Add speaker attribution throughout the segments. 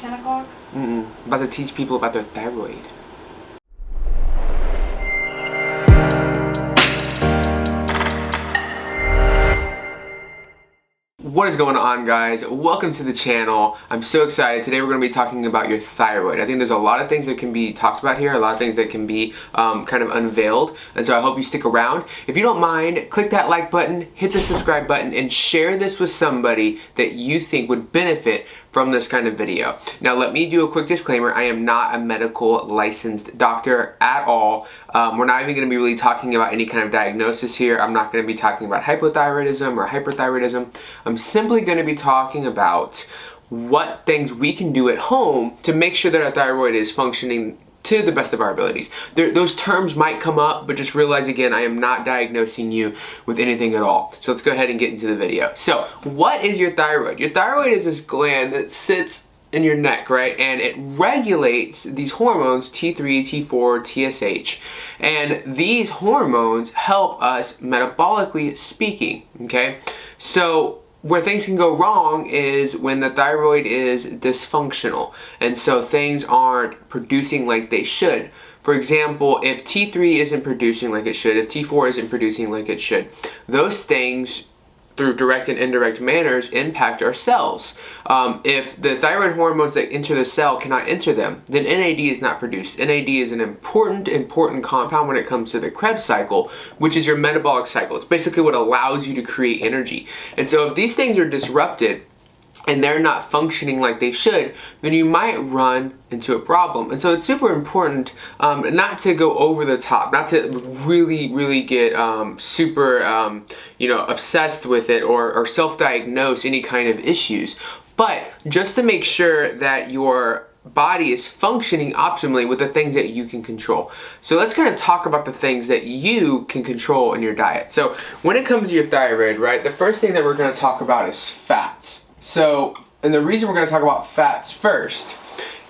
Speaker 1: 10 o'clock?
Speaker 2: I'm about to teach people about their thyroid. What is going on, guys? Welcome to the channel. I'm so excited. Today we're going to be talking about your thyroid. I think there's a lot of things that can be talked about here, a lot of things that can be kind of unveiled, and so I hope you stick around. If you don't mind, click that like button, hit the subscribe button, and share this with somebody that you think would benefit from this kind of video. Now, let me do a quick disclaimer. I am not a medical licensed doctor at all. We're not even going to be really talking about any kind of diagnosis here. I'm not going to be talking about hypothyroidism or hyperthyroidism. I'm simply going to be talking about what things we can do at home to make sure that our thyroid is functioning to the best of our abilities. Those terms might come up, but just realize again, I am not diagnosing you with anything at all. So let's go ahead and get into the video. So what is your thyroid? Your thyroid is this gland that sits in your neck, right? And it regulates these hormones, T3, T4, TSH. And these hormones help us metabolically speaking, okay? So where things can go wrong is when the thyroid is dysfunctional, and so things aren't producing like they should. For example, if T3 isn't producing like it should, if T4 isn't producing like it should, those things through direct and indirect manners impact our cells. If the thyroid hormones that enter the cell cannot enter them, then NAD is not produced. NAD is an important compound when it comes to the Krebs cycle, which is your metabolic cycle. It's basically what allows you to create energy. And so if these things are disrupted and they're not functioning like they should, then you might run into a problem. And so it's super important not to go over the top, not to really get super obsessed with it or self-diagnose any kind of issues, but just to make sure that your body is functioning optimally with the things that you can control. So let's kind of talk about the things that you can control in your diet. So when it comes to your thyroid, right, the first thing that we're going to talk about is fats. So, and the reason we're going to talk about fats first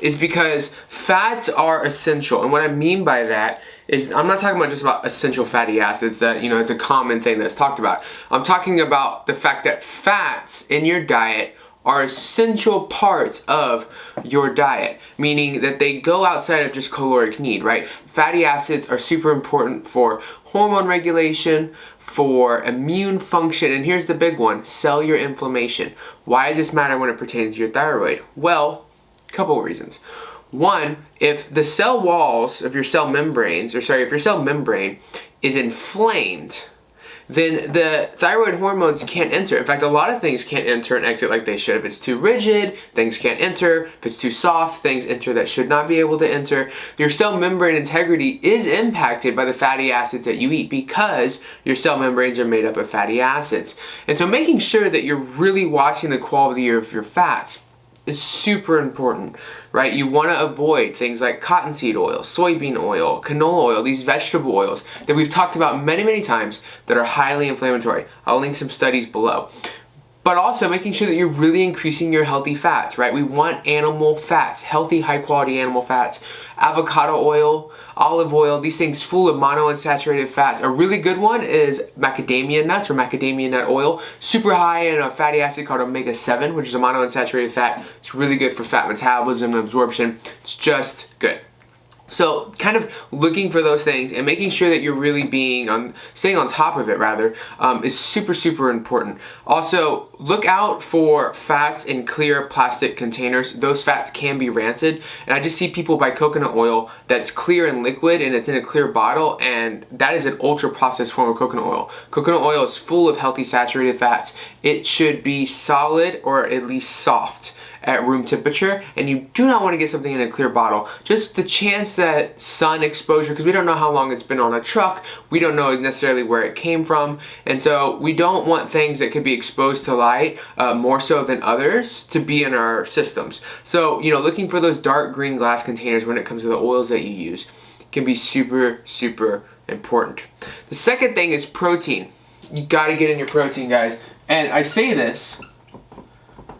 Speaker 2: is because fats are essential. And what I mean by that is I'm not talking about just about essential fatty acids that, it's a common thing that's talked about. I'm talking about the fact that fats in your diet are essential parts of your diet, meaning that they go outside of just caloric need, right? Fatty acids are super important for hormone regulation, for immune function, and here's the big one, cellular inflammation. Why does this matter when it pertains to your thyroid? Well, a couple of reasons. One, if the cell walls of your cell membranes, if your cell membrane is inflamed, then the thyroid hormones can't enter. In fact, a lot of things can't enter and exit like they should. If it's too rigid, things can't enter. If it's too soft, things enter that should not be able to enter. Your cell membrane integrity is impacted by the fatty acids that you eat because your cell membranes are made up of fatty acids. And so making sure that you're really watching the quality of your fats is super important, right? You want to avoid things like cottonseed oil, soybean oil, canola oil, these vegetable oils that we've talked about many times that are highly inflammatory. I'll link some studies below. But also making sure that you're really increasing your healthy fats, right? We want animal fats, healthy, high quality animal fats. Avocado oil, olive oil, these things full of monounsaturated fats. A really good one is macadamia nuts or macadamia nut oil. Super high in a fatty acid called omega-7, which is a monounsaturated fat. It's really good for fat metabolism and absorption. It's just good. So kind of looking for those things and making sure that you're really staying on top of it rather, is super important. Also, look out for fats in clear plastic containers. Those fats can be rancid, and I just see people buy coconut oil that's clear and liquid and it's in a clear bottle, and that is an ultra processed form of coconut oil. Coconut oil is full of healthy saturated fats. It should be solid or at least soft at room temperature, and you do not want to get something in a clear bottle. Just the chance that sun exposure, because we don't know how long it's been on a truck, we don't know necessarily where it came from, and so we don't want things that could be exposed to light more so than others to be in our systems. So looking for those dark green glass containers when it comes to the oils that you use can be super important. The second thing is protein. You got to get in your protein, guys, and I say this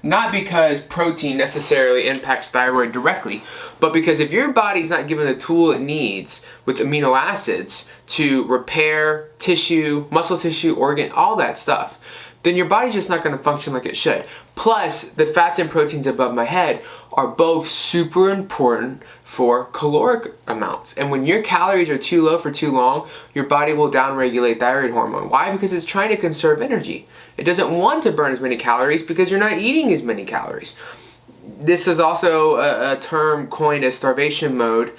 Speaker 2: not because protein necessarily impacts thyroid directly, but because if your body's not given the tool it needs with amino acids to repair tissue, muscle tissue, organ, all that stuff, then your body's just not going to function like it should. Plus, the fats and proteins above my head are both super important for caloric amounts. And when your calories are too low for too long, your body will downregulate thyroid hormone. Why? Because it's trying to conserve energy. It doesn't want to burn as many calories because you're not eating as many calories. This is also a term coined as starvation mode.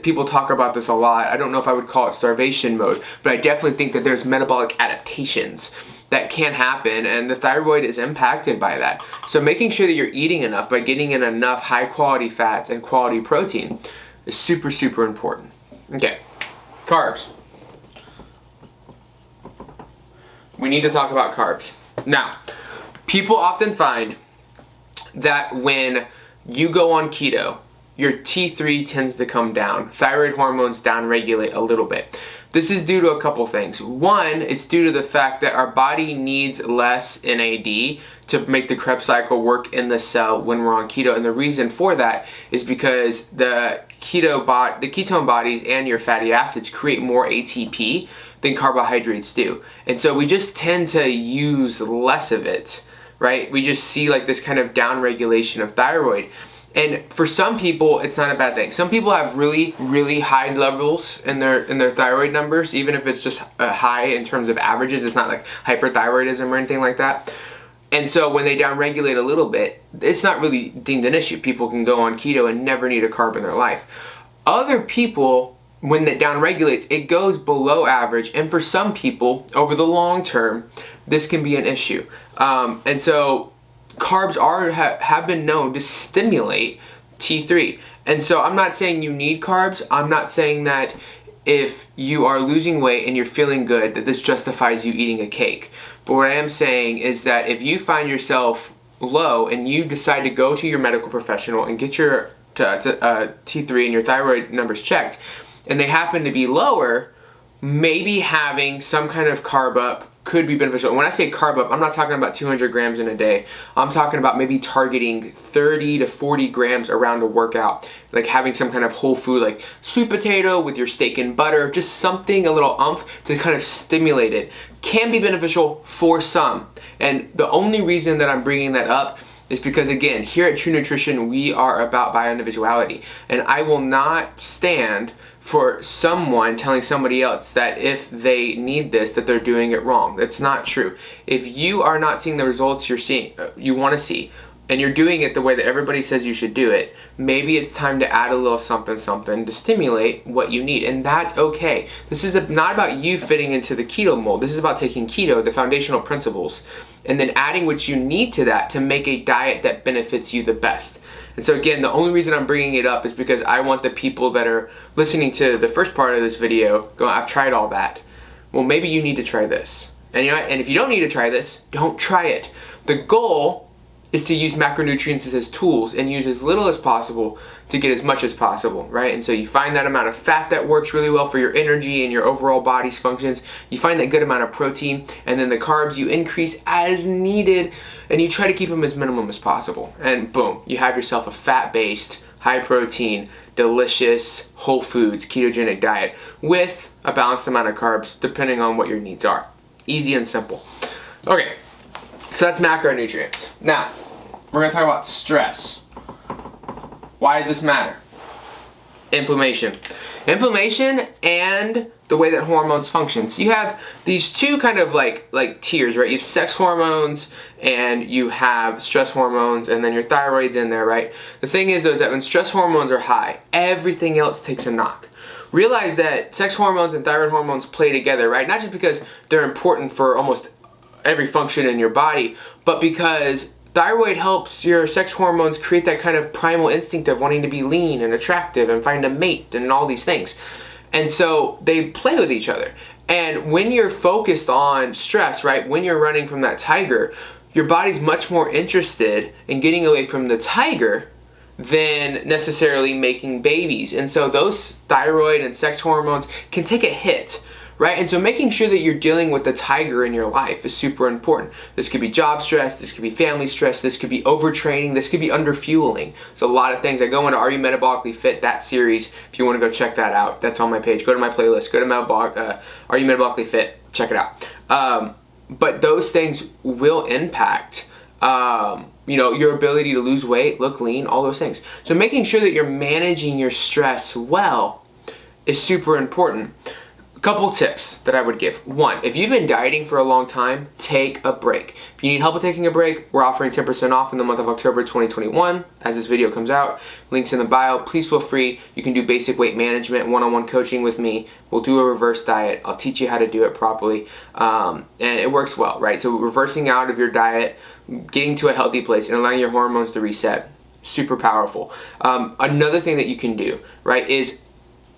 Speaker 2: People talk about this a lot. I don't know if I would call it starvation mode, but I definitely think that there's metabolic adaptations that can happen, and the thyroid is impacted by that. So making sure that you're eating enough by getting in enough high quality fats and quality protein is super, super important. Okay, carbs. We need to talk about carbs. Now, people often find that when you go on keto, your T3 tends to come down. Thyroid hormones downregulate a little bit. This is due to a couple things. One, it's due to the fact that our body needs less NAD to make the Krebs cycle work in the cell when we're on keto. And the reason for that is because the ketone bodies and your fatty acids create more ATP than carbohydrates do. And so we just tend to use less of it, right? We just see like this kind of downregulation of thyroid. And for some people, it's not a bad thing. Some people have really, really high levels in their thyroid numbers, even if it's just high in terms of averages. It's not like hyperthyroidism or anything like that. And so when they downregulate a little bit, it's not really deemed an issue. People can go on keto and never need a carb in their life. Other people, when it downregulates, it goes below average. And for some people, over the long term, this can be an issue. And so carbs have been known to stimulate T3. And so I'm not saying you need carbs. I'm not saying that if you are losing weight and you're feeling good, that this justifies you eating a cake. But what I am saying is that if you find yourself low and you decide to go to your medical professional and get your T3 and your thyroid numbers checked, and they happen to be lower, maybe having some kind of carb up could be beneficial. And when I say carb up, I'm not talking about 200 grams in a day. I'm talking about maybe targeting 30 to 40 grams around a workout. Like having some kind of whole food like sweet potato with your steak and butter, just something a little oomph to kind of stimulate it. Can be beneficial for some. And the only reason that I'm bringing that up is because, again, here at True Nutrition, we are about bio-individuality. And I will not stand for someone telling somebody else that if they need this, that they're doing it wrong. That's not true. If you are not seeing the results you want to see, and you're doing it the way that everybody says you should do it, maybe it's time to add a little something to stimulate what you need, and that's okay. This is not about you fitting into the keto mold. This is about taking keto, the foundational principles, and then adding what you need to that to make a diet that benefits you the best. And so again, the only reason I'm bringing it up is because I want the people that are listening to the first part of this video going, I've tried all that. Well, maybe you need to try this. And you know, and if you don't need to try this, don't try it. The goal is to use macronutrients as tools and use as little as possible to get as much as possible, right? And so you find that amount of fat that works really well for your energy and your overall body's functions. You find that good amount of protein, and then the carbs you increase as needed, and you try to keep them as minimum as possible. And boom, you have yourself a fat-based, high-protein, delicious, whole foods, ketogenic diet with a balanced amount of carbs depending on what your needs are. Easy and simple. Okay. So that's macronutrients. Now, we're going to talk about stress. Why does this matter? Inflammation. Inflammation and the way that hormones function. So you have these two kind of like tiers, right? You have sex hormones and you have stress hormones, and then your thyroid's in there, right? The thing is though, is that when stress hormones are high, everything else takes a knock. Realize that sex hormones and thyroid hormones play together, right? Not just because they're important for almost every function in your body, but because thyroid helps your sex hormones create that kind of primal instinct of wanting to be lean and attractive and find a mate and all these things. And so they play with each other. And when you're focused on stress, right, when you're running from that tiger, your body's much more interested in getting away from the tiger than necessarily making babies. And so those thyroid and sex hormones can take a hit, right? And so making sure that you're dealing with the tiger in your life is super important. This could be job stress, this could be family stress, this could be overtraining, this could be underfueling. So a lot of things. I go into Are You Metabolically Fit, that series, if you want to go check that out. That's on my page. Go to my playlist, go to Are You Metabolically Fit, check it out. But those things will impact your ability to lose weight, look lean, all those things. So making sure that you're managing your stress well is super important. A couple tips that I would give. One, if you've been dieting for a long time, take a break. If you need help with taking a break, we're offering 10% off in the month of October 2021 as this video comes out. Links in the bio. Please feel free. You can do basic weight management, one-on-one coaching with me. We'll do a reverse diet. I'll teach you how to do it properly. And it works well, right? So reversing out of your diet, getting to a healthy place, and allowing your hormones to reset. Super powerful. Another thing that you can do, right, is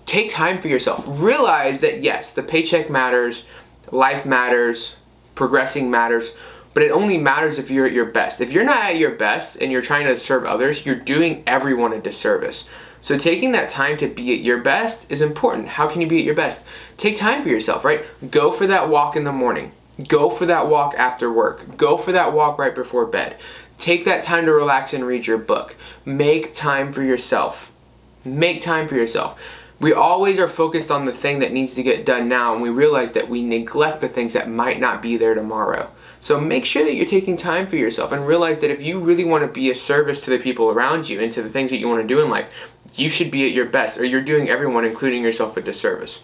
Speaker 2: take time for yourself. Realize that yes, the paycheck matters, life matters, progressing matters, but it only matters if you're at your best. If you're not at your best and you're trying to serve others, you're doing everyone a disservice. So taking that time to be at your best is important. How can you be at your best? Take time for yourself, right? Go for that walk in the morning. Go for that walk after work. Go for that walk right before bed. Take that time to relax and read your book. Make time for yourself. Make time for yourself. We always are focused on the thing that needs to get done now, and we realize that we neglect the things that might not be there tomorrow. So make sure that you're taking time for yourself, and realize that if you really want to be a service to the people around you and to the things that you want to do in life, you should be at your best, or you're doing everyone, including yourself, a disservice.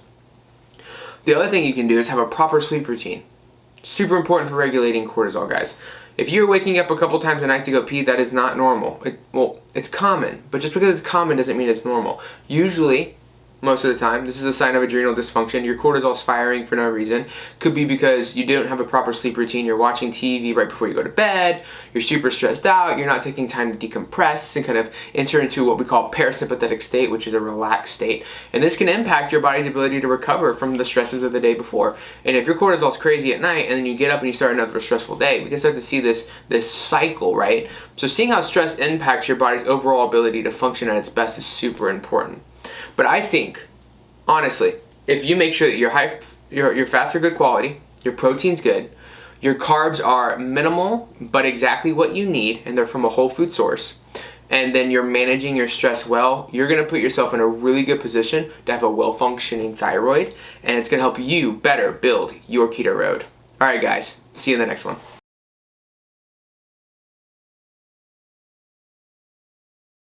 Speaker 2: The other thing you can do is have a proper sleep routine. Super important for regulating cortisol, guys. If you're waking up a couple times a night to go pee, that is not normal. It's common, but just because it's common doesn't mean it's normal. Usually, most of the time, this is a sign of adrenal dysfunction. Your cortisol's firing for no reason. Could be because you don't have a proper sleep routine. You're watching TV right before you go to bed. You're super stressed out. You're not taking time to decompress and kind of enter into what we call parasympathetic state, which is a relaxed state. And this can impact your body's ability to recover from the stresses of the day before. And if your cortisol's crazy at night and then you get up and you start another stressful day, we can start to see this cycle, right? So seeing how stress impacts your body's overall ability to function at its best is super important. But I think, honestly, if you make sure that your fats are good quality, your protein's good, your carbs are minimal but exactly what you need, and they're from a whole food source, and then you're managing your stress well, you're going to put yourself in a really good position to have a well-functioning thyroid, and it's going to help you better build your keto road. All right, guys, see you in the next one.